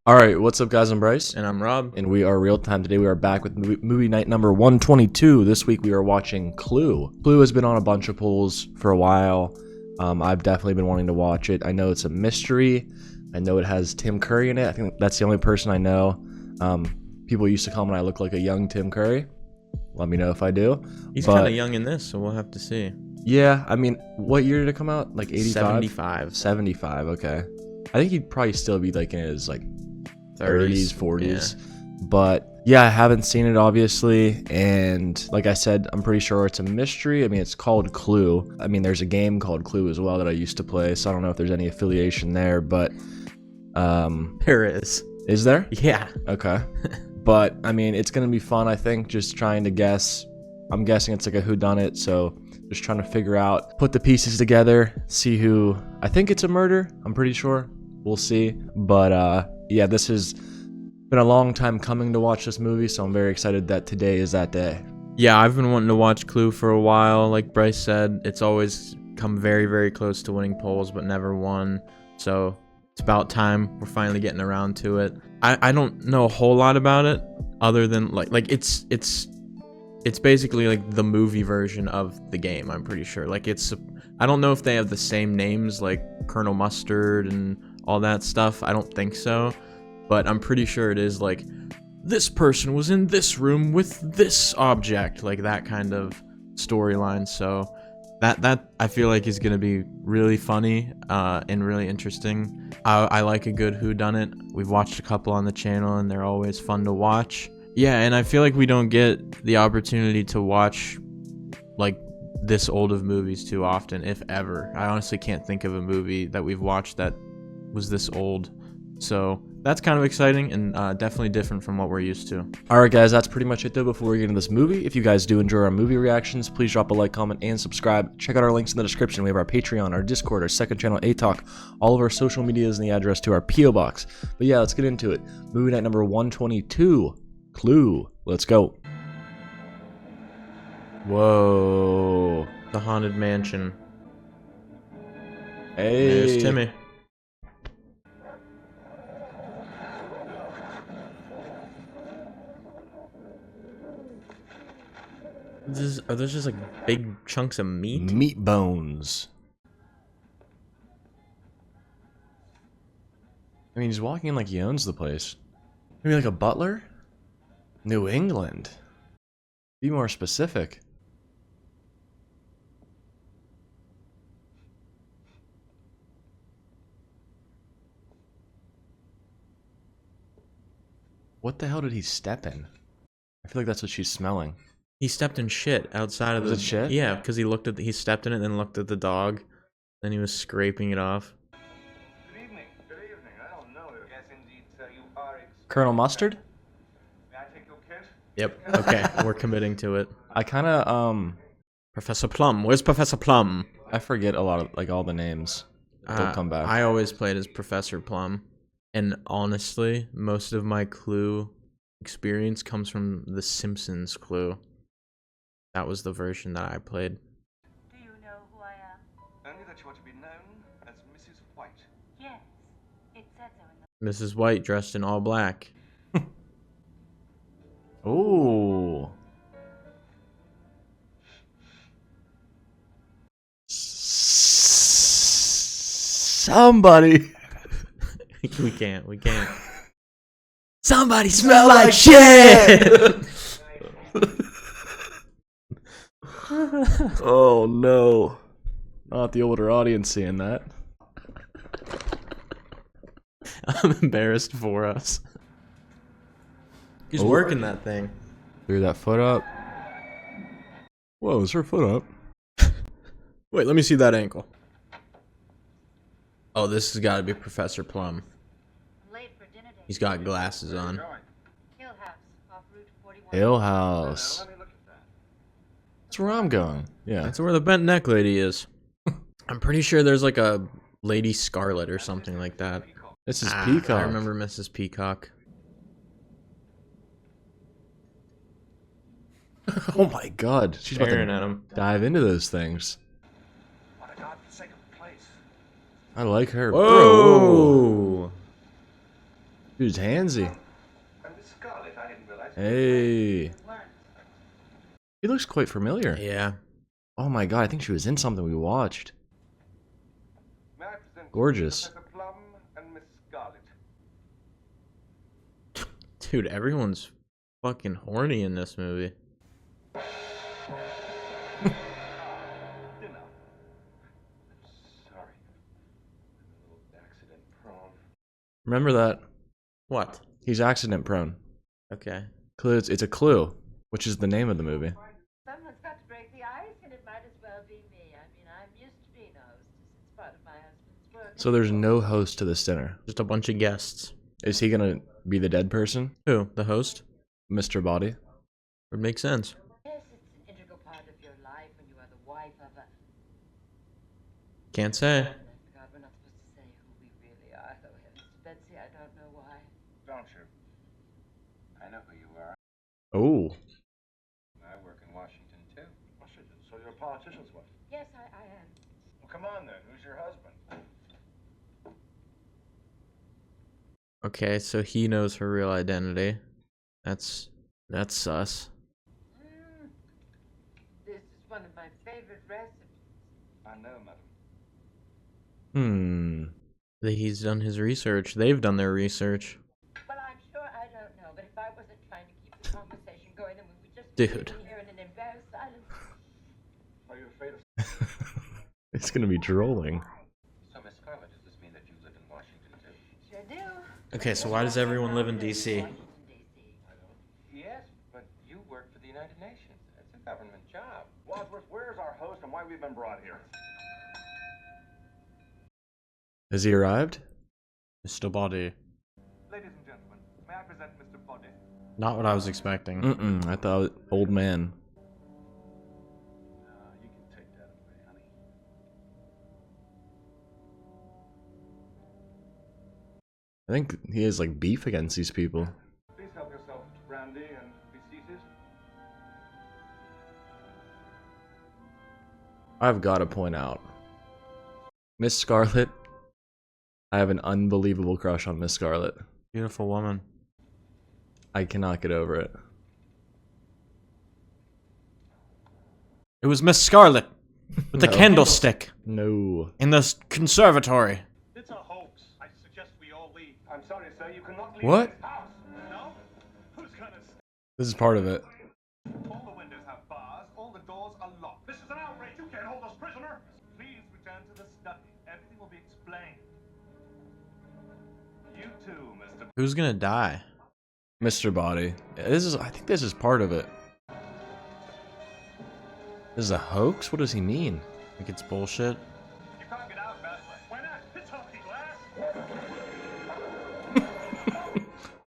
Alright, what's up guys, I'm Bryce. And I'm Rob. And we are Real Time. Today we are back with movie night number 122. This week we are watching Clue. Clue has been on a bunch of polls for a while. I've definitely been wanting to watch it. I know it's a mystery. I know it has Tim Curry in it. I think that's the only person I know. People used to call me I look like a young Tim Curry. Let me know if I do. He's kind of young in this, so we'll have to see. Yeah, I mean, what year did it come out? Like 85? 75. 75, okay. I think he'd probably still be like in his like 30s, 40s. Yeah. But yeah, I haven't seen it obviously, and like I said, I'm pretty sure it's a mystery. I mean, it's called Clue. I mean, there's a game called Clue as well that I used to play, so I don't know if there's any affiliation there, but there is. Is there? Yeah. Okay. But I mean, it's gonna be fun, I think, just trying to guess. I'm guessing it's like a whodunit, so just trying to figure out, put the pieces together, see who. I think it's a murder, I'm pretty sure. We'll see. But yeah, this has been a long time coming to watch this movie, so I'm very excited that today is that day. Yeah, I've been wanting to watch Clue for a while. Like Bryce said, it's always come very, very close to winning polls, but never won. So it's about time we're finally getting around to it. I don't know a whole lot about it, other than like it's basically like the movie version of the game. I'm pretty sure. Like I don't know if they have the same names like Colonel Mustard and all that stuff. I don't think so, but I'm pretty sure it is like this person was in this room with this object, like that kind of storyline. So that I feel like is gonna be really funny and really interesting. I like a good whodunit. We've watched a couple on the channel and they're always fun to watch. Yeah, and I feel like we don't get the opportunity to watch like this old of movies too often, if ever. I honestly can't think of a movie that we've watched that was this old. So that's kind of exciting and definitely different from what we're used to. Alright guys, that's pretty much it though before we get into this movie. If you guys do enjoy our movie reactions, please drop a like, comment, and subscribe. Check out our links in the description. We have our Patreon, our Discord, our second channel, A-Talk, all of our social medias, and the address to our P.O. Box. But yeah, let's get into it. Movie night number 122, Clue. Let's go. Whoa. The Haunted Mansion. Hey. There's Timmy. Are those just like big chunks of meat? Meat bones. I mean, he's walking in like he owns the place. Maybe like a butler? New England. Be more specific. What the hell did he step in? I feel like that's what she's smelling. He stepped in shit outside of Was it shit? Yeah, because he stepped in it, then looked at the dog, then he was scraping it off. Good evening. Good evening. I don't know. Yes, indeed, sir. You are Colonel Mustard? May I take your kit? Yep. Okay, we're committing to it. I kind of Professor Plum. Where's Professor Plum? I forget a lot of like all the names. They'll come back. I always played as Professor Plum, and honestly, most of my Clue experience comes from The Simpsons Clue. That was the version that I played. Do you know who I am? Only that you are to be known as Mrs. White. Yes, it said so in the... Mrs. White dressed in all black. Ooh. Somebody. We can't. Somebody smell like shit. Oh no. Not the older audience seeing that. I'm embarrassed for us. He's working that thing. Threw that foot up. Whoa, is her foot up? Wait, let me see that ankle. Oh, this has got to be Professor Plum. Late for dinner date. He's got glasses on. Hill House, off Route 41. Hill House. Let me look at that. That's where I'm going. Yeah. That's where the bent neck lady is. I'm pretty sure there's like a Lady Scarlet or something like that. This is Peacock. I remember Mrs. Peacock. Oh my god. She's about Staring to at him. dive into those things. What a godforsaken place. I like her. Whoa! Dude's handsy. And Miss Scarlett, I didn't realize. Hey. He looks quite familiar. Yeah. Oh my god, I think she was in something we watched. May I present Gorgeous. Professor Plum and Miss Scarlett? Dude, everyone's fucking horny in this movie. Dinner. I'm sorry. I'm a little accident prone. Remember that. What? He's accident prone. Okay. Clue, it's a clue, which is the name of the movie. Someone's got to break the ice, and it might as well be me. I mean, I'm used to being a hostess. It's part of my husband's work. So there's no host to this dinner. Just a bunch of guests. Is he gonna be the dead person? Who? The host? Mr. Body? Would make sense. Yes, it's an integral part of your life when you are the wife of a... Can't say. God, we're not supposed to say who we really are, though, heavens to Betsy, I don't know why. Don't you? I know who you are. Oh. I work in Washington, too. Washington? So you're a politician's wife? Yes, I am. Well, come on, then. Who's your husband? Okay, so he knows her real identity. That's sus. This is one of my favorite recipes. I know, madam. He's done his research. They've done their research. Well, I'm sure I don't know, but if I wasn't trying to keep the conversation going, then we would just Dude. be sitting here in an embarrassed silence. Are you afraid of... It's gonna be drooling. So, Miss Scarlett, does this mean that you live in Washington, too? Sure do. Okay, so why does everyone live in DC? Washington, D.C. Yes, but you work for the United Nations. It's a government job. Wadsworth, where's our host and why we've been brought here? Has he arrived? Mr. Body. Ladies and gentlemen, may I present Mr. Body? Not what I was expecting. I thought old man. You can take that away, honey. I think he has like beef against these people. Please help yourself to brandy and be seated. I've got to point out, Miss Scarlett. I have an unbelievable crush on Miss Scarlett. Beautiful woman. I cannot get over it. It was Miss Scarlett with the No. candlestick No. in the conservatory. It's a hoax. I suggest we all leave. I'm sorry, sir, you cannot leave What? this house. No? Who's gonna stay? This is part of it. All the windows have bars, all the doors are locked. This is an outrage. You can't hold us prisoner. Please return to the study. Everything will be explained. You too, Mr. Who's gonna die? Mr. Body. I think this is part of it. This is a hoax? What does he mean? Like it's bullshit. You can't get out that way. Why not? It's hockey glass.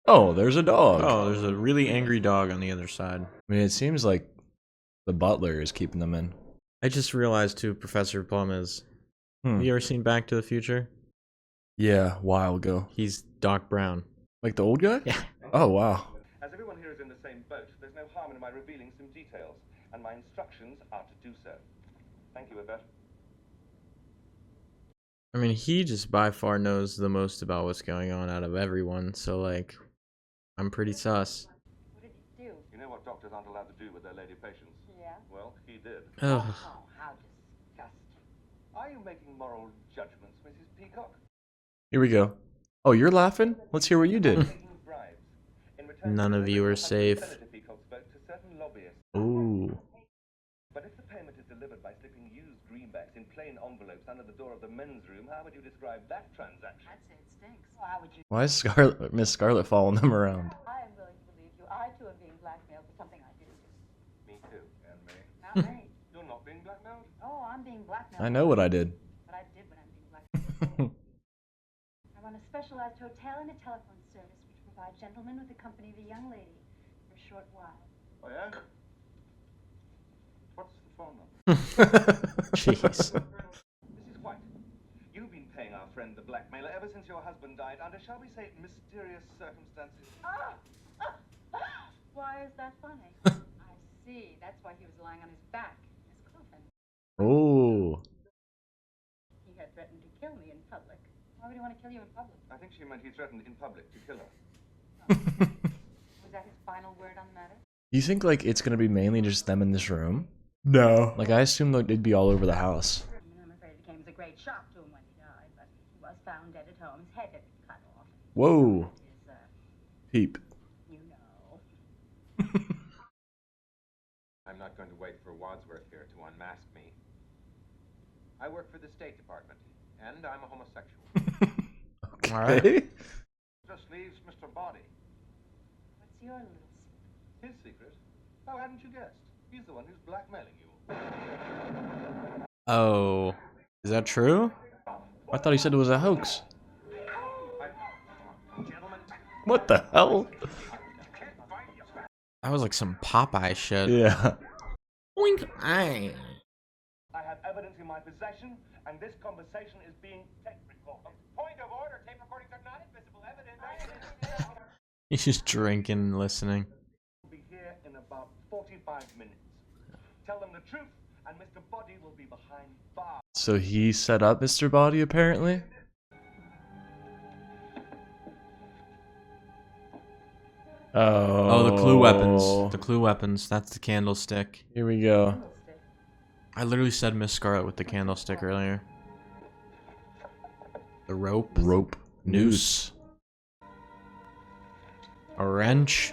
Oh, there's a dog. Oh, there's a really angry dog on the other side. I mean, it seems like the butler is keeping them in. I just realized who Professor Plum is. Have you ever seen Back to the Future? Yeah, a while ago. He's Doc Brown. Like the old guy? Yeah. Oh, wow. As everyone here is in the same boat, there's no harm in my revealing some details, and my instructions are to do so. Thank you, Yvette. I mean, he just by far knows the most about what's going on out of everyone, so like, I'm pretty sus. What did he do? You know what doctors aren't allowed to do with their lady patients? Yeah? Well, he did. Ugh. Oh, how disgusting. Are you making moral judgments, Mrs. Peacock? Here we go. Oh, you're laughing? Let's hear what you did. Taking bribes. In return, None of you are safe. Senator Peacock spoke to certain lobbyists. Ooh. But if the payment is delivered by slipping used greenbacks in plain envelopes under the door of the men's room, how would you describe that transaction? I'd say it stinks. Well, how would you... Why is Miss Scarlett following them around? I am willing to believe you. I, too, am being blackmailed for something I didn't do. Me too. And me. Not me. You're not being blackmailed? Oh, I'm being blackmailed. I know what I did. But I did when I'm being blackmailed. I run a specialized hotel and a telephone service which provides gentlemen with the company of a young lady for a short while. Oh, yeah? What's the phone number? Jeez. Mrs. White, you've been paying our friend the blackmailer ever since your husband died under, shall we say, mysterious circumstances. Ah! Why is that funny? I see. That's why he was lying on his back in his coffin. Oh. He had threatened to kill me in public. Why would he want to kill you in public? I think she meant he threatened in public to kill her. Was that his final word on the matter? You think like it's gonna be mainly just them in this room? No. Like I assume like, they'd be all over the house. I'm afraid it came as a great shock to him when he died, but he was found dead at home. His head had been cut off. Whoa. His, Peep. you know. I'm not going to wait for Wadsworth here to unmask me. I work for the State Department, and I'm a homosexual. Okay. All right. Just leaves Mr. Body. What's your little secret? His secret? How hadn't you guessed? He's the one who's blackmailing you. Oh, is that true? I thought he said it was a hoax. Gentlemen, What the hell? That was like some Popeye shit. Yeah. Oink. Aye. I have evidence in my possession, and this conversation is being tape recorded. Point of order, tape recordings are not admissible evidence. He's just drinking and listening. We'll be here in about 45 minutes. Tell them the truth, and Mr. Body will be behind bars. So he set up Mr. Body apparently? Oh, the clue weapons. The clue weapons. That's the candlestick. Here we go. I literally said Miss Scarlet with the candlestick earlier. The rope. Rope. Noose. A wrench.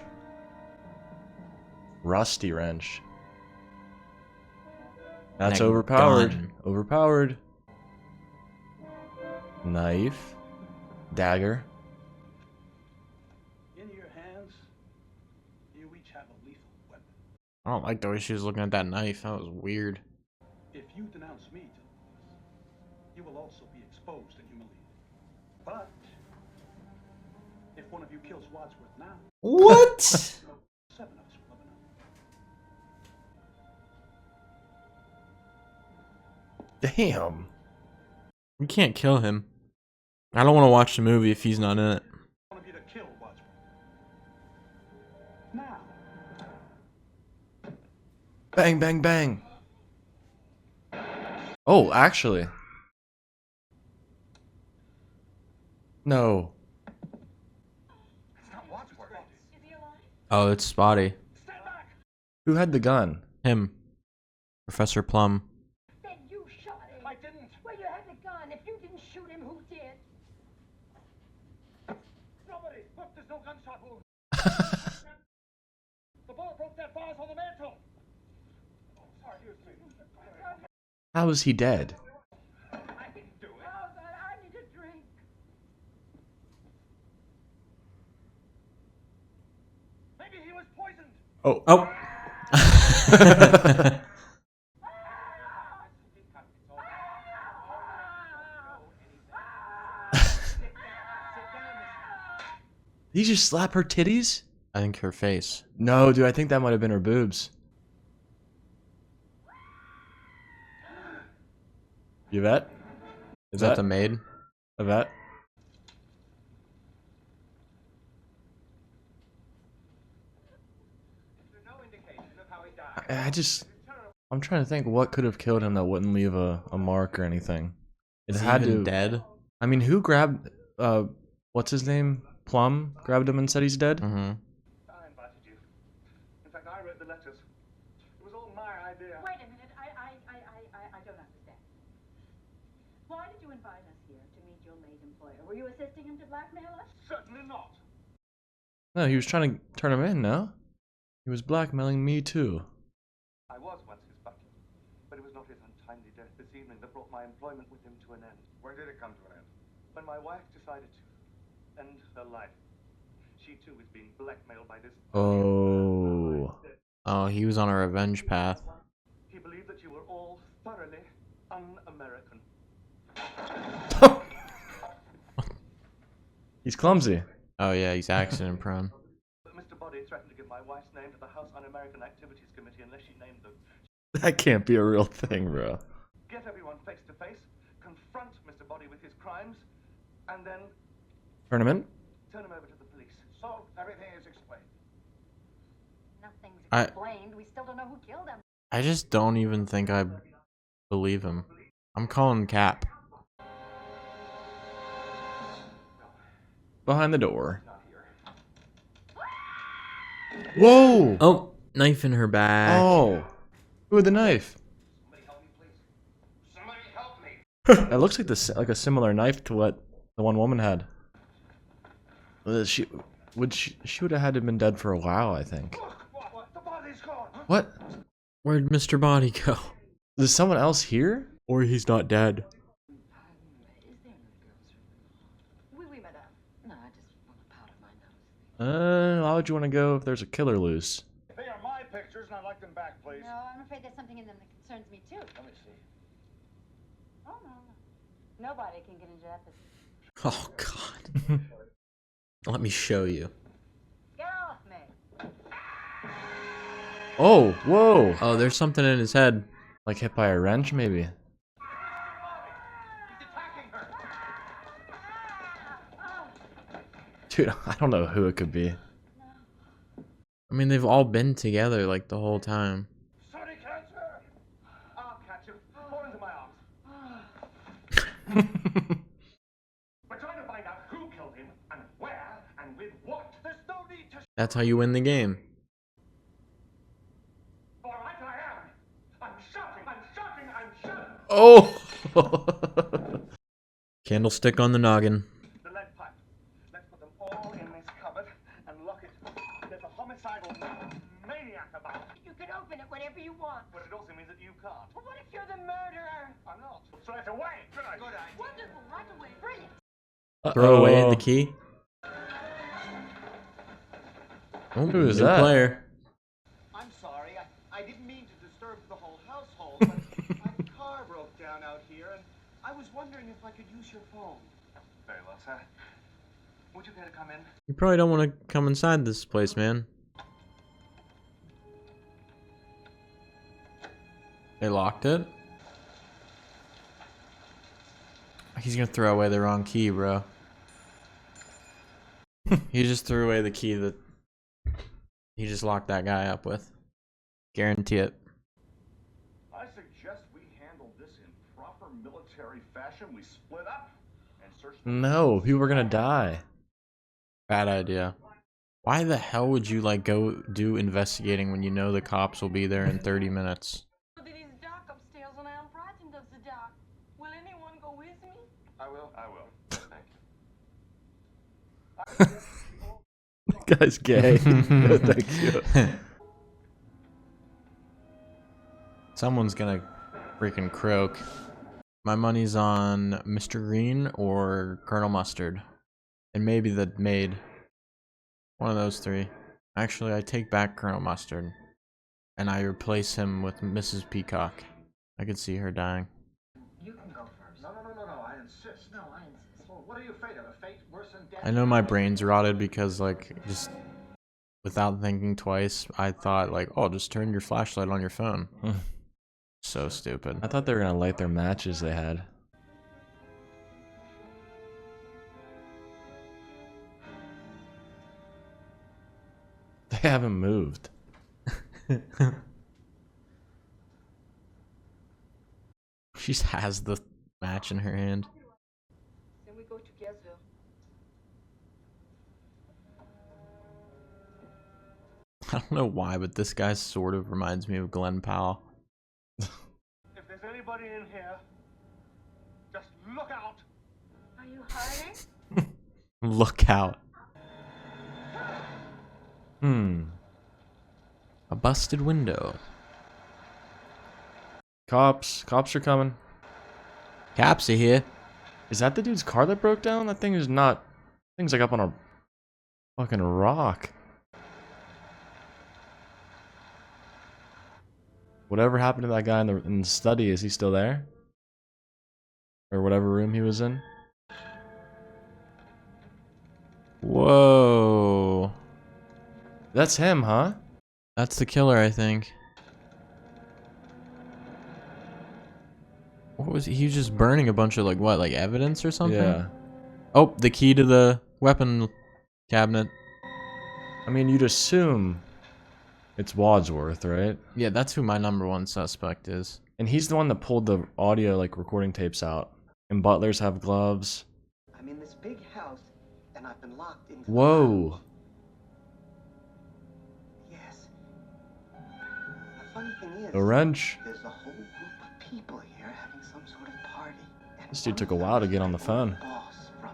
Rusty wrench. That's And a overpowered. gun. Overpowered. Knife. Dagger. In your hands, you each have a lethal weapon. I don't like the way she was looking at that knife. That was weird. If you denounce me to the police, you will also be exposed and humiliated. But if one of you kills Wadsworth now, What? 7 of us will never know. Damn. We can't kill him. I don't want to watch the movie if he's not in it. One of you to kill Wadsworth. Now. Bang, bang, bang. Oh, actually. No. It's not Wadsworth. Is he alive? Oh, it's Spotty. Stand back! Who had the gun? Him. Professor Plum. Then you shot him. I didn't. Well, you had the gun. If you didn't shoot him, who did? Nobody. Look, there's no gunshot wound. The bullet broke that vase on the mantle. Oh, sorry, here's me. How is he dead? I didn't do it. Oh, God, I need a drink. Maybe he was poisoned. Oh. Oh. Did he just slap her titties? I think her face. No, dude, I think that might have been her boobs. Yvette? Is that the maid? Yvette? There's no indication of how he died. I'm trying to think what could have killed him that wouldn't leave a mark or anything. It Is he had even to. dead? I mean, who grabbed, what's his name? Plum grabbed him and said he's dead? Mm-hmm. I invited you. In fact, I wrote the letters. It was all my idea. Wait a minute. I don't understand. Why did you invite us here to meet your late employer? Were you assisting him to blackmail us? Certainly not. No, he was trying to turn him in, no? He was blackmailing me too. I was once his butler, but it was not his untimely death this evening that brought my employment with him to an end. When did it come to an end? When my wife decided to end her life, she too was being blackmailed by this. Oh. Oh, he was on a revenge path. He believed that you were all thoroughly un-American. He's clumsy. Oh yeah, he's accident prone. But Mr. Body threatened to give my wife's name to the House Un-American Activities Committee unless she named them. That can't be a real thing, bro. Get everyone face to face, confront Mr. Body with his crimes, and then Turn him in? turn him over to the police. So everything is explained. Nothing's I- explained. We still don't know who killed him. I just don't even think I believe him. I'm calling Cap. Behind the door. Not here. Whoa! Oh, knife in her back. Oh! Who had the knife? Somebody help me, please. Somebody help me. It looks like a similar knife to what the one woman had. She would have had to have been dead for a while, I think. What? The body's gone. Huh? What? Where'd Mr. Body go? Is someone else here? Or he's not dead. Is there no girls' room? Oui, madame. No, I just want to powder my nose. Why would you want to go if there's a killer loose? They are my pictures, and I'd like them back, please. No, I'm afraid there's something in them that concerns me too. Let me see. Oh, no. Nobody can get into that position. Oh, God. Let me show you. Get off me. Oh, whoa! Oh, there's something in his head. Like hit by a wrench, maybe? He's attacking her. Dude, I don't know who it could be. I mean, they've all been together like the whole time. Somebody catch her. I'll catch him. Fall into my arms. We're trying to find out who killed him and where and with what. There's no need to. That's how you win the game. All right, I am. I'm shouting. I'm shouting. I'm shouting. Oh! Candlestick on the noggin. The lead pipe. Let's put them all in this cupboard and lock it. There's a homicidal maniac about. You can open it whenever you want. But it also means that you can't. But what if you're the murderer? I'm not. Throw it away. Good idea. Good idea. Wonderful, right away. Brilliant. Throw away the key. Oh, Who is new that? player. I'm sorry. I didn't mean to disturb the whole household, but my car broke down out here, and I was wondering if I could use your phone. Very well, sir. Would you care to come in? You probably don't want to come inside this place, man. They locked it? He's gonna throw away the wrong key, bro. He just threw away the key that he just locked that guy up with. Guarantee it. I suggest we handle this in proper military fashion. We split up and search. No, people are gonna die. Bad idea. Why the hell would you like go do investigating when you know the cops will be there in 30 minutes? It is dark upstairs and I am frightened of the dark. Will anyone go with me? I will. I will. Thank you. Guy's gay. Thank you. Someone's gonna freaking croak. My money's on Mr. Green or Colonel Mustard. And maybe the maid. One of those three. Actually, I take back Colonel Mustard. And I replace him with Mrs. Peacock. I could see her dying. You can go first. No. I insist. No, I insist. Well, what are you afraid of? A fate worse than death? I know my brain's rotted because, like, just without thinking twice, I thought, like, oh, just turn your flashlight on your phone. So stupid. I thought they were gonna light their matches they had. They haven't moved. She just has the match in her hand. Then we go together. I don't know why, but this guy sort of reminds me of Glenn Powell. If there's anybody in here, just look out. Are you hiding? Look out. A busted window. Cops are coming. Cops are here. Is that the dude's car that broke down? That thing is not. Thing's like up on a fucking rock. Whatever happened to that guy in the study? Is he still there? Or whatever room he was in? Whoa. That's him, huh? That's the killer, I think. What was he was just burning a bunch of like what, like evidence or something? Yeah. Oh, the key to the weapon cabinet. I mean, you'd assume it's Wadsworth, right? Yeah, that's who my number one suspect is. And he's the one that pulled the audio, like, recording tapes out. And butlers have gloves. I'm in this big house, and I've been locked into. Whoa. is, A wrench. there's a whole group of people here having some sort of party. And This dude one took of a them while to is get on my the phone. old boss from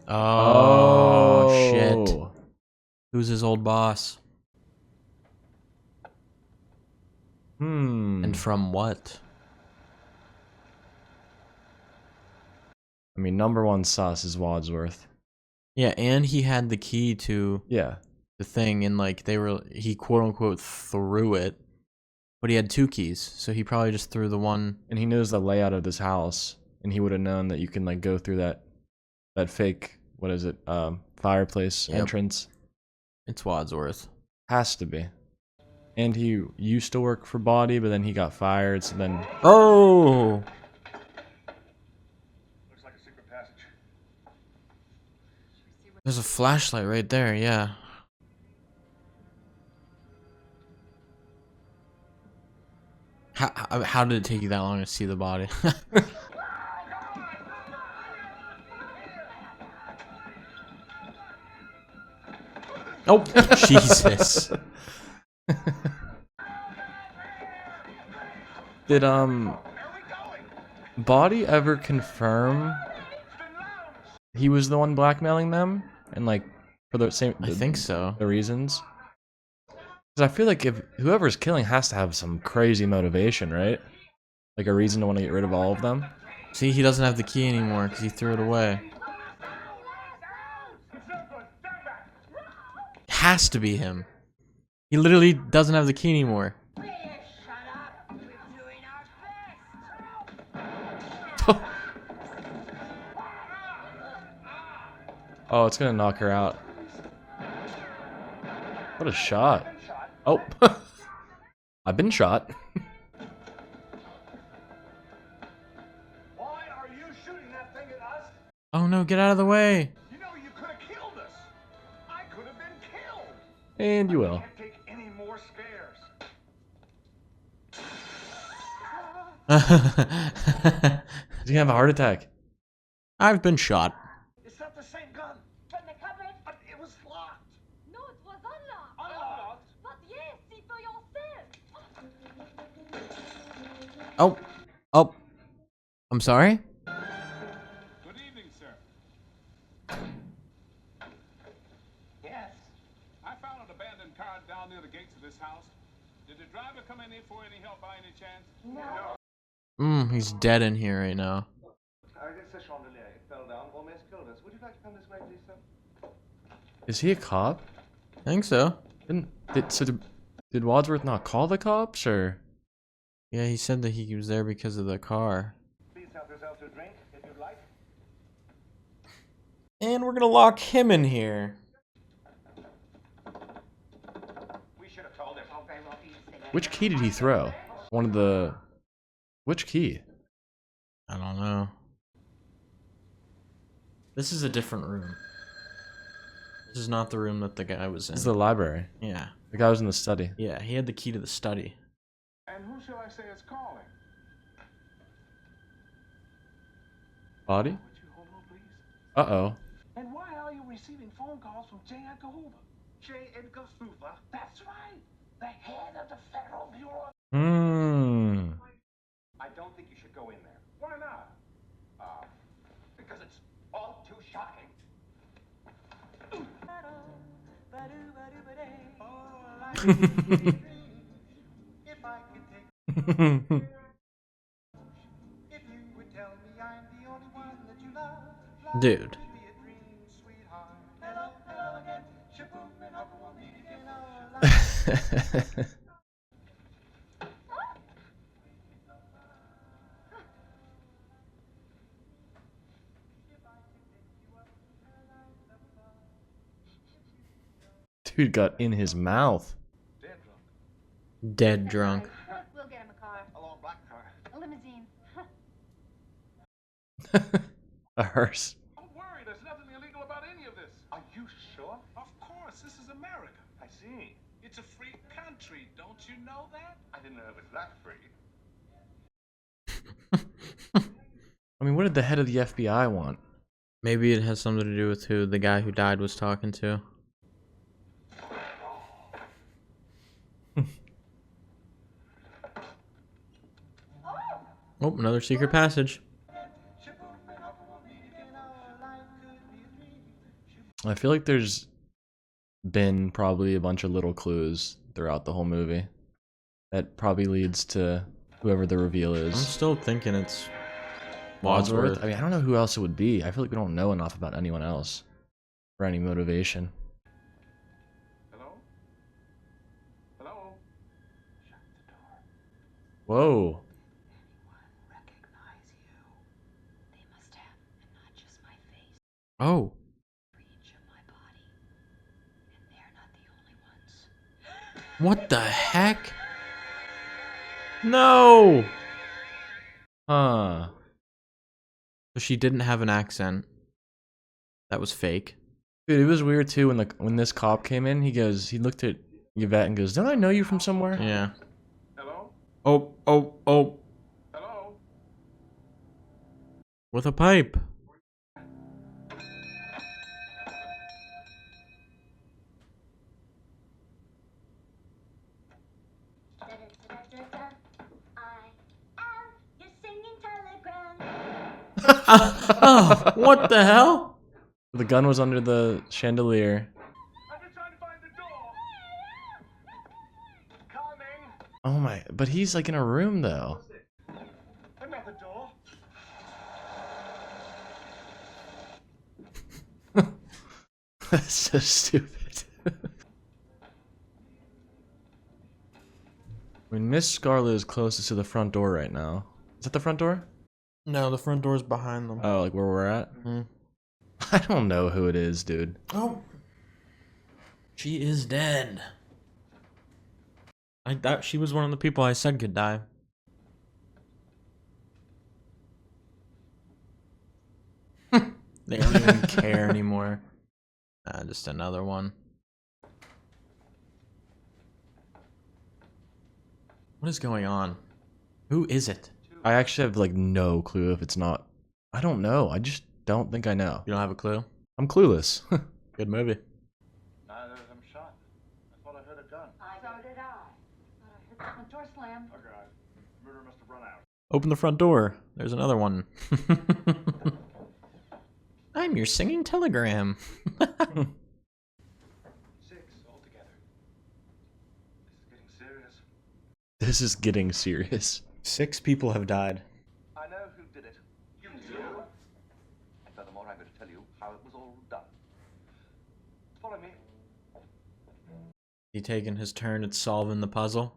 Oh, shit. Who's his old boss? Hmm. And from what? I mean, number one sus is Wadsworth. Yeah, and he had the key to Yeah. the thing, and like he quote unquote threw it, but he had 2 keys, so he probably just threw the one. And he knows the layout of this house, and he would have known that you can like go through that fake, what is it, fireplace Yep. entrance. It's Wadsworth. Has to be. And he used to work for Body, but then he got fired, so then... Oh! Looks like a secret passage. There's a flashlight right there, yeah. How did it take you that long to see the body? Oh, Jesus. Did, Body ever confirm he was the one blackmailing them? And, like, for the same... I think so. The reasons? Because I feel like if whoever's killing has to have some crazy motivation, right? Like a reason to want to get rid of all of them? See, he doesn't have the key anymore because he threw it away. Has to be him. He literally doesn't have the key anymore. Oh, it's gonna knock her out. What a shot. Oh. I've been shot. Why are you shooting that thing at us? Oh no, get out of the way. You know you could have killed us. I could have been killed. And you will. Can't take any more scares. He's gonna have a heart attack. I've been shot. Is that the same gun? From the cupboard? But it was locked. No, it was unlocked. Unlocked. But yes, see for yourself. Oh. Oh. I'm sorry? Good evening, sir. Yes. I found an abandoned car down near the gates of this house. Did the driver come in here for any help by any chance? No. He's dead in here right now. It's a chandelier. It fell down, almost killed us. Would you like to come this way, please, sir? Is he a cop? I think so. Did Wadsworth not call the cops, or? Yeah, he said that he was there because of the car. Please help yourself to a drink, if you'd like. And we're gonna lock him in here. We should have told him. Which key did he throw? One of the... Which key? I don't know. This is a different room. This is not the room that the guy was in. This is the library. Yeah. The guy was in the study. Yeah, he had the key to the study. And who shall I say is calling? Body? Would you hold on, please? Uh-oh. And why are you receiving phone calls from J. Edgar Hoover? J. Edgar Hoover? That's right. The head of the Federal Bureau. I don't think you should go in there. Why not? Because it's all too shocking. If I could take, if you would tell me I'm the only one that you love, Dude. be a dream, sweetheart. Hello, hello again. Shaboom, and hope we'll meet again. Our lives. Dude got in his mouth. Dead drunk. Dead drunk. We'll get him a car. A long black car. A limousine. A hearse. Don't worry, there's nothing illegal about any of this. Are you sure? Of course, this is America. I see. It's a free country, don't you know that? I didn't know it was that free. I mean, what did the head of the FBI want? Maybe it has something to do with who the guy who died was talking to. Oh, another secret passage. I feel like there's been probably a bunch of little clues throughout the whole movie that probably leads to whoever the reveal I'm is. still thinking it's Wadsworth? Wadsworth. I mean, I don't know who else it would be. I feel like we don't know enough about anyone else for any motivation. Hello? Hello? Shut the door. Whoa. Recognize you. They must have, and not just my face, Oh. every inch of my body. And they're not the only ones. What the heck? No! Huh. So she didn't have an accent. That was fake. Dude, it was weird too when this cop came in. He looked at Yvette and goes, "Don't I know you from somewhere?" Yeah. Hello? Oh. Hello? With a pipe. I am your singing telegram. Oh, what the hell? The gun was under the chandelier. I've been trying to find the door. Coming. Oh my! But he's like in a room though. Another door. That's so stupid. I mean, Miss Scarlet is closest to the front door right now. Is that the front door? No, the front door's behind them. Oh, like where we're at? Mhm. I don't know who it is, dude. Oh. She is dead. I thought she was one of the people I said could die. They don't even care anymore. Just another one. What is going on? Who is it? I actually have like no clue if it's not. I don't know. I just don't think I know. You don't have a clue? I'm clueless. Good movie. Neither of them shot. I thought I heard a gun. So did I. Thought I heard the front door slam. Oh, God. Murder must have run out. Open the front door. There's another one. I'm your singing telegram. 6 altogether. This is getting serious. 6 people have died. I know who did it. You do. And furthermore, I'm going to tell you how it was all done. Follow me. He taking his turn at solving the puzzle.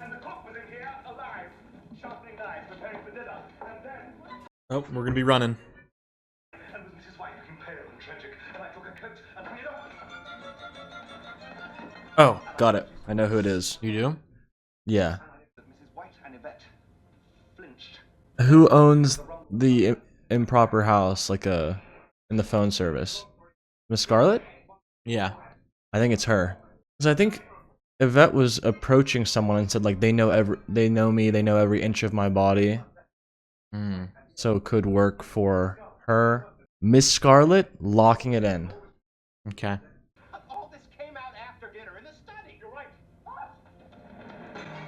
And the cook was in here, alive, sharpening knives, preparing for dinner. And then... Oh, we're gonna be running. And with Mrs. White looking pale and tragic, and I took a coat and hung it up. Oh, got it. I know who it is. You do? Yeah. That Mrs. White and Yvette flinched. Who owns the improper house, like in the phone service? Miss Scarlet? Yeah. I think it's her. Because I think Yvette was approaching someone and said like they know me, they know every inch of my body. Hmm. So it could work for her. Miss Scarlet locking it in. Okay. All this came out after dinner in the study. You're right.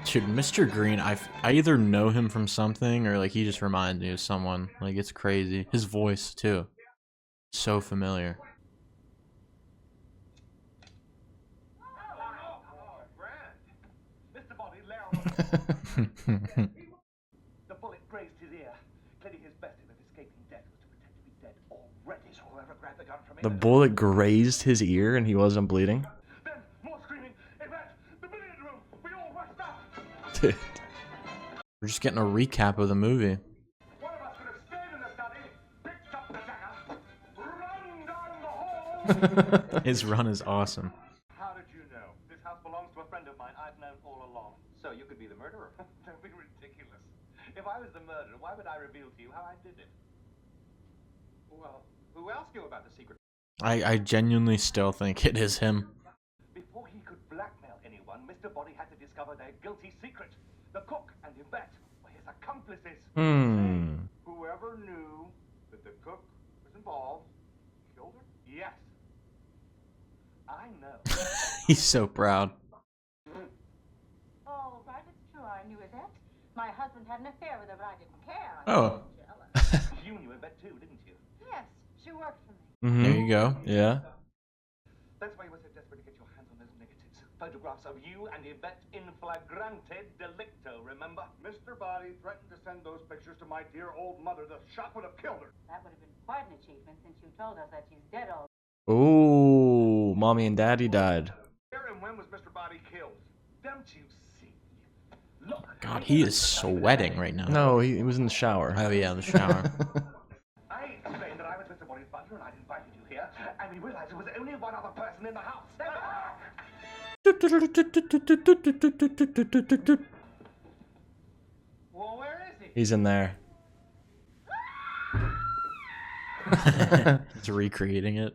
Dude, Mr. Green, I either know him from something or like he just reminds me of someone. Like it's crazy. His voice too. So familiar. Oh, grand. Mr. Bobby lay on the The bullet grazed his ear. Clearly his best hope of escaping death was to pretend to be dead already, so whoever grabbed the gun from him... The bullet grazed his ear and he wasn't bleeding. Then, more screaming. Yvette, the billiard room. We all rushed up. Dude. We're just getting a recap of the movie. One of us could have stayed in the study, picked up the dagger, run down the hall. His run is awesome. How did you know? This house belongs to a friend of mine I've known all along. So you could be the murderer. Don't be ridiculous. If I was the murderer, why would I reveal to you how I did it? Well, who else knew about the secret? I genuinely still think it is him. Before he could blackmail anyone, Mr. Body had to discover their guilty secret. The cook and Yvette were his accomplices. Whoever knew that the cook was involved killed her? Yes. I know. He's so proud. All right, it's true I knew Yvette. My husband had an affair with her, but I didn't care. Oh. Jealous. You knew Yvette too, didn't you? Yes, she worked for me. There you go. Yeah. That's why you were so desperate to get your hands on those negatives. Photographs of you and Yvette in flagrante delicto, remember? Mr. Body threatened to send those pictures to my dear old mother. The shot would have killed her. That would have been quite an achievement since you told us that she's dead already. Ooh, mommy and daddy died. Where and when was Mr. Body killed? Don't you see? Look. God, he is sweating right now. No, he was in the shower. Oh yeah, the shower. I explained that I was Mr. Body's butler and I'd invited you here, and we realized there was only one other person in the house. Well, where is he? He's in there. He's recreating it.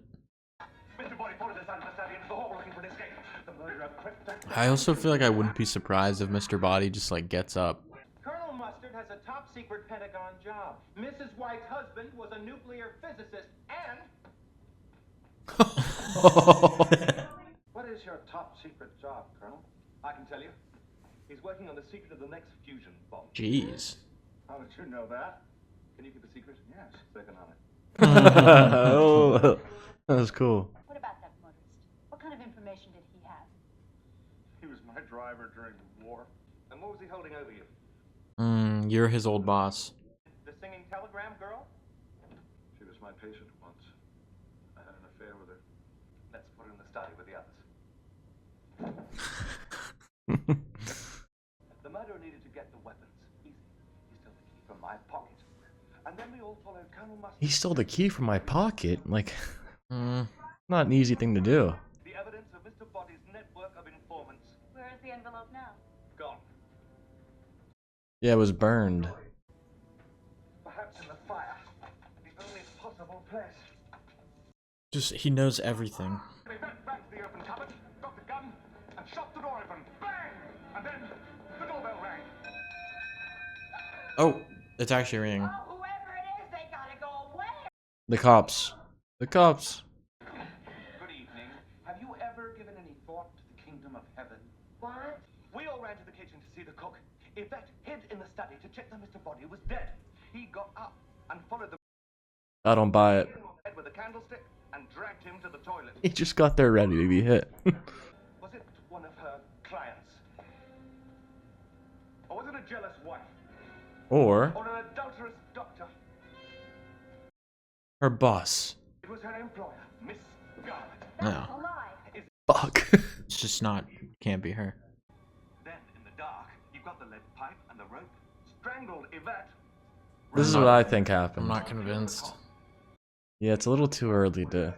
Mr. Body followed us out of the study into the hall looking for an escape. The murderer crept back. I also feel like I wouldn't be surprised if Mr. Body just like gets up. Colonel Mustard has a top secret Pentagon job. Mrs. White's husband was a nuclear physicist and... What is your top secret job, Colonel? I can tell you. He's working on the secret of the next fusion bomb. Jeez. How did you know that? Can you keep a secret? Yes. Second on it. Oh, that was cool. What about that motorist? What kind of information did he have? He was my driver during the war. And what was he holding over you? You're his old boss. The singing telegram girl? She was my patient once. I had an affair with her. Let's put her in the study with the others. The murderer needed to get the weapons. Easy. He stole the key from my pocket. And then we all followed Colonel Mustard. He stole the key from my pocket. Like, not an easy thing to do. The evidence of Mr. Body's network of informants. Where is the envelope now? Gone. Yeah, it was burned. Perhaps in the fire. The only possible place. Just he knows everything. They went back to the open cupboard, got the gun, and shot the door open. Bang! And then the doorbell rang. Oh, it's actually ringing. Oh, whoever it is, they gotta go away. The cops. The cops. Good evening. Have you ever given any thought to the kingdom of heaven? What? We all ran to the kitchen to see the cook. Yvette hid in the study to check that Mr. Body was dead. He got up and followed the I don't buy it. head with a candlestick and dragged him to the toilet. He just got there ready to be hit. Was it one of her clients? Or was it a jealous wife? Or Or an adulterous doctor? her boss. It was her employer, Miss Scarlet. No, A lie. Fuck. it's just not. Can't be her. Then, in the dark, you got the lead pipe and the rope, strangled Yvette. This is what I think happened. I'm not convinced. Yeah, it's a little too early to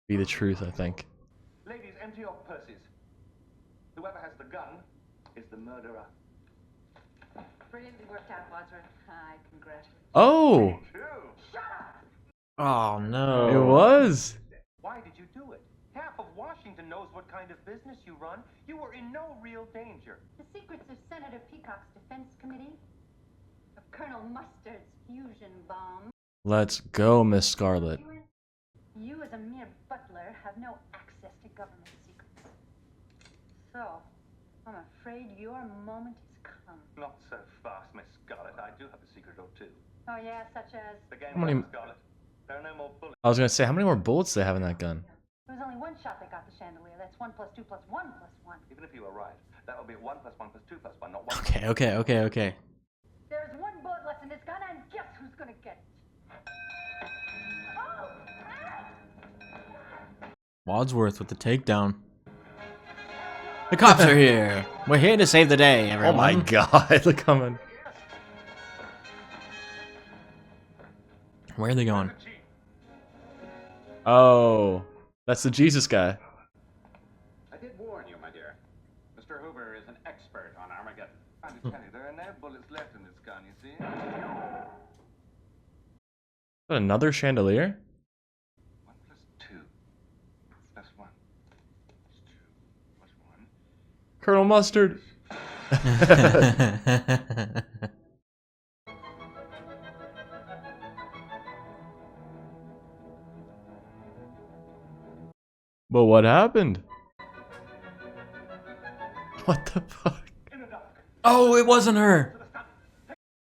be the truth, I think. Ladies, empty your purses. Whoever has the gun is the murderer. Brilliantly worked out, Wadsworth. I congratulate you. Oh! Oh no. It was! Why did you do it? Half of Washington knows what kind of business you run. You were in no real danger. The secrets of Senator Peacock's Defense Committee, of Colonel Mustard's fusion bomb. Let's go, Miss Scarlet. You, as a mere butler, have no access to government secrets. So, I'm afraid your moment has come. Not so fast, Miss Scarlet. I do have a secret or two. Oh yeah, such as The game How many- over, Scarlet. There are no more bullets. I was gonna say, how many more bullets do they have in that gun? there was only one shot that got the chandelier. That's 1 + 2 + 1 + 1. Even if you were right, that would be 1 + 1 + 2 + 1, not 1. Okay. There's one bullet left in this gun, and guess who's gonna get it? Oh! Wadsworth with the takedown. The cops are here. We're here to save the day, everyone. Oh my god, look coming. Where are they going? Oh, that's the Jesus guy. I did warn you, my dear. Mr. Hoover is an expert on Armageddon. I tell you, there are no bullets left in this gun, you see? Another chandelier? 1 + 2 + 1 + 2 + 1. Colonel Mustard. But what happened? What the fuck? In the dark. Oh, it wasn't her. To the study.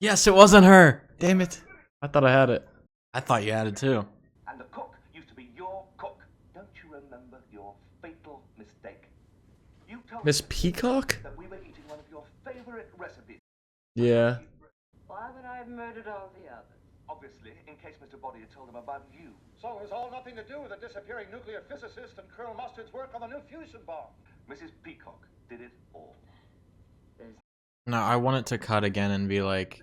Yes, it wasn't her. Damn it. I thought I had it. I thought you had it too. And the cook used to be your cook. Don't you remember your fatal mistake? You told Miss us Peacock? that we were eating one of your favorite recipes. Yeah. Why would I have murdered all the others? Obviously, in case Mr. Body had told them about you. So it was all nothing to do with the disappearing nuclear physicist and Colonel Mustard's work on the new fusion bomb. Mrs. Peacock did it all. No, I want it to cut again and be like,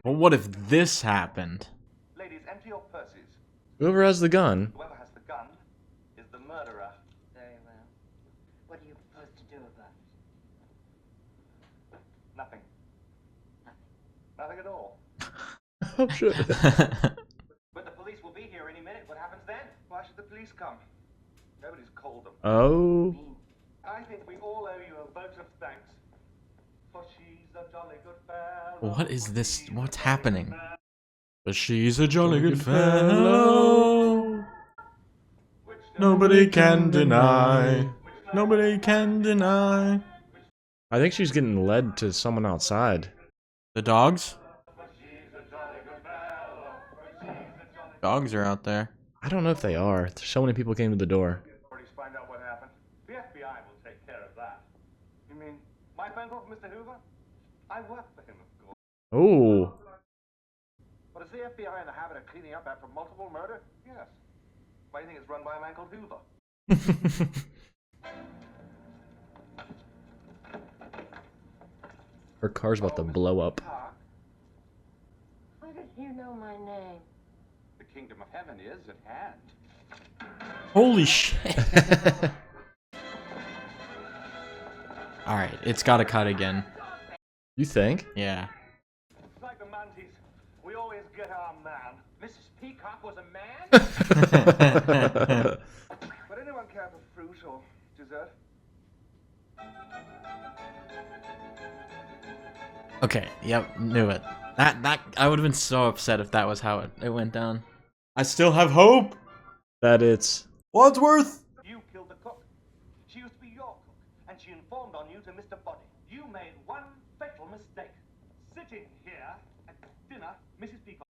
well, what if this happened? Ladies, empty your purses. Whoever has the gun. Whoever has the gun is the murderer. Very well. What do you propose to do about it? Nothing. Nothing at all. Oh, shit. But the police will be here any minute. What happens then? Why should the police come? Nobody's called them. Oh. I think we all owe you a vote of thanks. For she's a jolly good fellow. What is this? What's happening? But she's a jolly good fellow. Nobody can deny. Nobody can deny. I think she's getting led to someone outside. The dogs? Dogs are out there. I don't know if they are. So many people came to the door. Authorities find out what happened. The FBI will take care of that. You mean my phone call from Mr. Hoover? I work for him, of course. Oh. But is the FBI in the habit of cleaning up after multiple murder? Yes. Why do you think it's run by a man called Hoover? Her car's about to blow up. How did you know my name? The kingdom of heaven is at hand. Holy shit. Alright, it's gotta cut again. You think? Yeah. It's like the Manties. We always get our man. Mrs. Peacock was a man? Would anyone care for fruit or dessert? Okay, yep, knew it. That I would have been so upset if that was how it went down. I still have hope That it's... Wadsworth! You killed the cook. She used to be your cook, and she informed on you to Mr. Body. You made one fatal mistake. Sitting here at dinner, Mrs. Peacock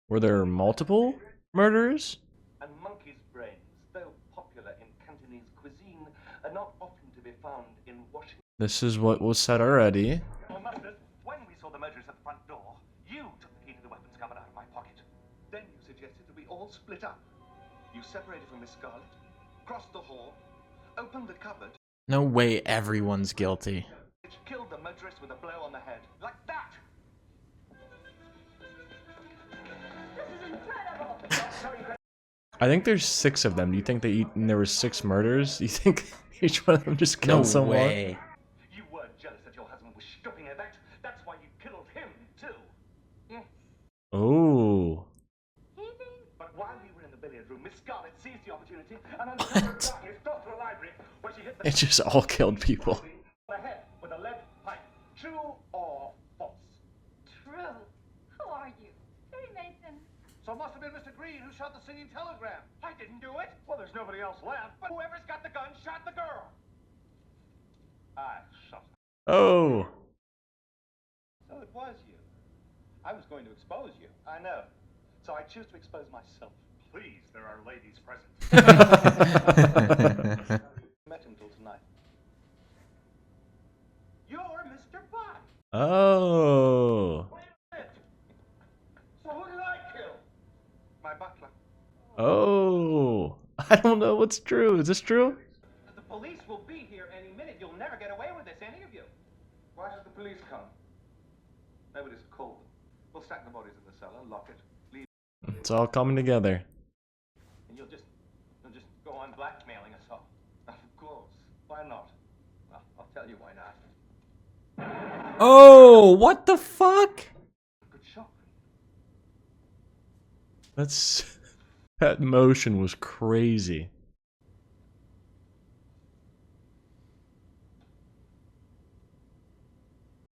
Were there multiple murderers? and monkey's brains, though popular in Cantonese cuisine, are not often to be found in Washington. This is what was said already. Or mustard, when we saw the murderers at the front door, you took the key to the weapons cupboard out of my pocket. Then you suggested that we all split up. You separated from Miss Scarlet, crossed the hall, opened the cupboard, No way everyone's guilty. which killed the motorist with a blow on the head. Like that! This is incredible! I think there's 6 of them. Do you think there were 6 murders? Do you think each one of them just killed No someone? way. You were jealous that your husband was stripping her. That's why you killed him, too. Yes. Oh. But while we were in the billiard room, Miss Scarlet seized the opportunity and under cover of darkness got to the library where she hit the It just all killed people. on the head with a lead pipe. True or false? True. Who are you? Terry Mason. So it must have been Mr. Green who shot the singing telegram. I didn't do it. Well, there's nobody else left. But whoever's got the gun shot the girl. I shot her. Oh. So it was you. I was going to expose you. I know. So I choose to expose myself. Please, there are ladies present. Met him till tonight. You're Mr. Bond. Oh. So who did I kill? My butler. Oh. I don't know what's true. Is this true? The police will be here any minute. You'll never get away with this, any of you. Why should the police come? Nobody's called them. We'll stack the bodies in the cellar, lock it, leave, It's all coming together. and you'll just go on blackmailing us all. Of course. Why not? Well, I'll tell you why not. Oh, what the fuck? Good shot. That motion was crazy.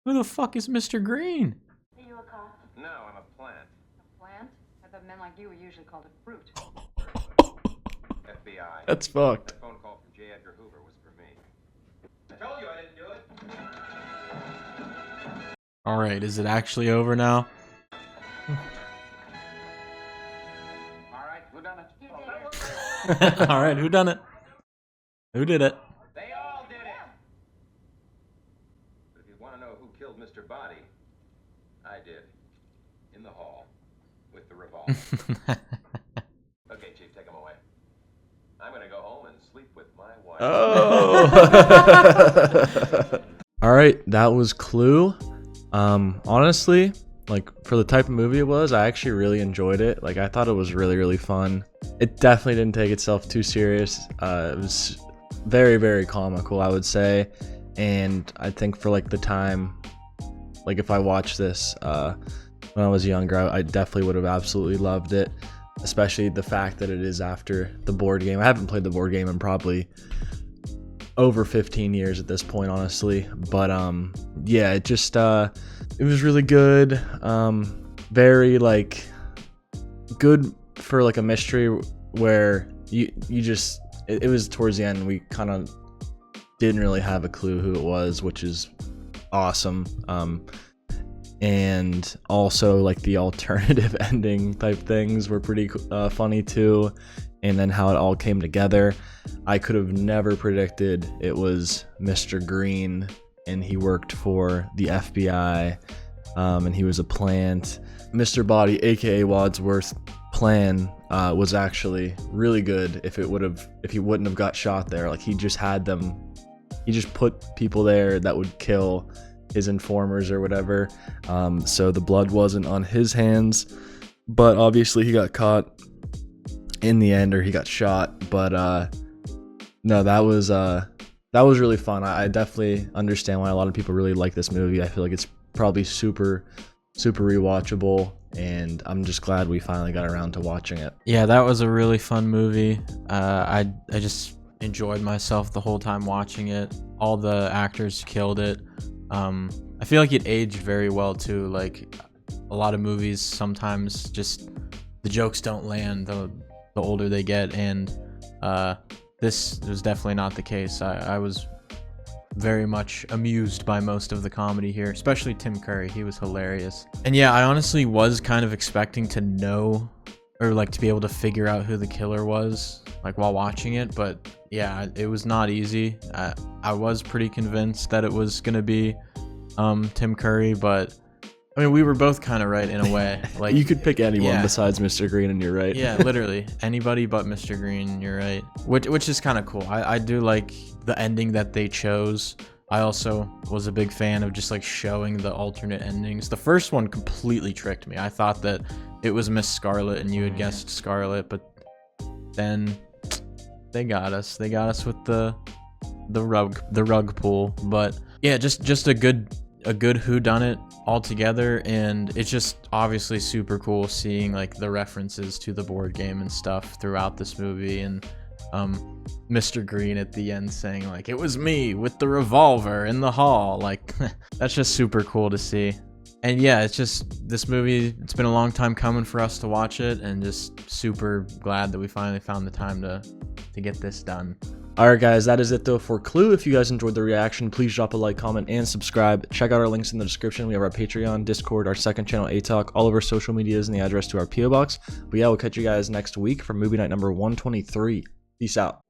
Who the fuck is Mr. Green? Are you a cop? No, I'm a plant. A plant? I thought men like you were usually called a fruit. FBI. That's fucked. That phone call from J. Edgar Hoover was for me. I told you I didn't do it. All right, is it actually over now? All right, who done it? All right, who done it? Who did it? They all did it! But if you want to know who killed Mr. Body, I did. In the hall. With the revolver. Okay, Chief, take him away. I'm going to go home and sleep with my wife. Oh. All right, that was Clue. Honestly, like for the type of movie it was, I actually really enjoyed it. Like I thought it was really, really fun. It definitely didn't take itself too serious. It was very, very comical, I would say. And I think for like the time, like if I watched this when I was younger, I definitely would have absolutely loved it. Especially the fact that it is after the board game. I haven't played the board game in probably over 15 years at this point, honestly. But yeah, it just it was really good. Very like good for like a mystery where you just it was towards the end we kind of didn't really have a clue who it was, which is awesome. And also like the alternative ending type things were pretty funny too, and then how it all came together. I could have never predicted it was Mr. Green and he worked for the FBI, and he was a plant. Mr. Body, aka Wadsworth's plan was actually really good. If he wouldn't have got shot there, like he just put people there that would kill his informers or whatever, so the blood wasn't on his hands, but obviously he got caught in the end, or he got shot. But no, that was really fun. I definitely understand why a lot of people really like this movie. I feel like it's probably super rewatchable, and I'm just glad we finally got around to watching it. Yeah, that was a really fun movie. I just enjoyed myself the whole time watching it. All the actors killed it. I feel like it aged very well too. Like a lot of movies, sometimes just the jokes don't land the older they get, and this was definitely not the case. I was very much amused by most of the comedy here, especially Tim Curry. He was hilarious. And yeah, I honestly was kind of expecting to know, or like to be able to figure out who the killer was, like while watching it, but yeah, it was not easy. I was pretty convinced that it was gonna be Tim Curry, but I mean, we were both kind of right in a way. Like you could pick anyone besides Mr. Green, and you're right. Yeah, literally anybody but Mr. Green. You're right, which is kind of cool. I do like the ending that they chose. I also was a big fan of just like showing the alternate endings. The first one completely tricked me. I thought that it was Miss Scarlet and you had guessed Scarlet, but then they got us. They got us with the rug pull. But yeah, just a good whodunit altogether, and it's just obviously super cool seeing like the references to the board game and stuff throughout this movie, and Mr. Green at the end saying like, it was me with the revolver in the hall. Like that's just super cool to see. And yeah, it's just this movie, it's been a long time coming for us to watch it, and just super glad that we finally found the time to get this done. Alright guys, that is it though for Clue. If you guys enjoyed the reaction, please drop a like, comment, and subscribe. Check out our links in the description. We have our Patreon, Discord, our second channel, A-Talk, all of our social medias, and the address to our P.O. Box. But yeah, we'll catch you guys next week for movie night number 123. Peace out.